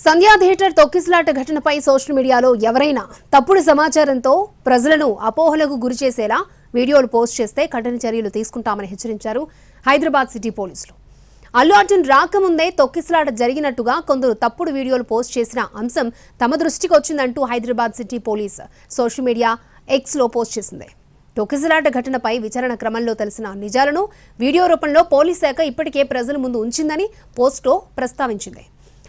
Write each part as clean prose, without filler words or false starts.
సంధ్యా theatre తొక్కిసలాట ఘటనపై social మీడియాలో ఎవరైనా తప్పుడు సమాచారంతో ప్రజలను అపోహలకు గురిచేసేలా వీడియోలు పోస్ట్ చేస్తే కఠిన చర్యలు తీసుకుంటామని హెచ్చరించారు హైదరాబాద్ సిటీ పోలీసులు. అల్లు అర్జున్ రాకముందే తొక్కిసలాట జరిగినట్టుగా కొందరు తప్పుడు వీడియోలు పోస్ట్ చేసిన అంశం తమ దృష్టికి వచ్చిందంటూ Hyderabad city police social media ఎక్స్లో పోస్ట్ చేసింది. తొక్కిసలాట ఘటనపై విచారణ క్రమంలో తెలిసిన నిజాలను వీడియో రూపంలో పోలీస్ శాఖ ఇప్పటికే ప్రజల ముందు ఉంచిందని పోస్ట్లో ప్రస్తావించింది.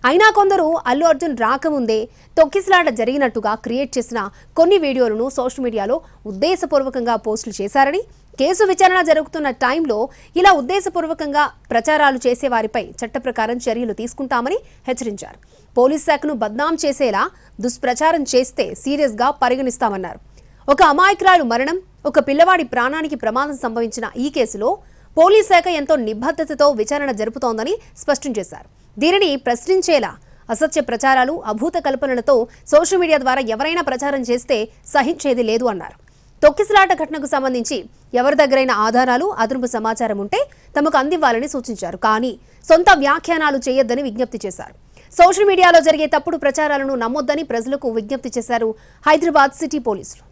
అయినా కొందరు అల్లు అర్జున్ రాకముందే తొక్కిసలాట జరిగినట్టుగా క్రియేట్ చేసిన కొన్ని వీడియోలను సోషల్ మీడియాలో ఉద్దేశపూర్వకంగా పోస్టులు చేశారని, కేసు విచారణ జరుగుతున్న టైంలో ఇలా ఉద్దేశపూర్వకంగా ప్రచారాలు చేసే వారిపై చట్ట ప్రకారం చర్యలు తీసుకుంటామని హెచ్చరించారు. పోలీస్ శాఖను బద్నాం చేసేలా దుష్ప్రచారం చేస్తే సీరియస్గా పరిగణిస్తామన్నారు. ఒక అమాయకురాలు మరణం, ఒక పిల్లవాడి ప్రాణానికి ప్రమాదం సంభవించిన ఈ కేసులో పోలీస్ శాఖ ఎంతో నిబద్ధతతో విచారణ జరుపుతోందని స్పష్టం చేశారు. దీనిని ప్రశ్నించేలా అసత్య ప్రచారాలు, అభూత కల్పనలతో సోషల్ మీడియా ద్వారా ఎవరైనా ప్రచారం చేస్తే సహించేది లేదు అన్నారు. తొక్కిసలాట ఘటనకు సంబంధించి ఎవరి దగ్గరైనా ఆధారాలు, అదనపు సమాచారం ఉంటే తమకు అందివ్వాలని సూచించారు. కానీ సొంత వ్యాఖ్యానాలు చేయొద్దని విజ్ఞప్తి చేశారు. సోషల్ మీడియాలో జరిగే తప్పుడు ప్రచారాలను నమ్మొద్దని ప్రజలకు విజ్ఞప్తి చేశారు హైదరాబాద్ సిటీ పోలీసులు.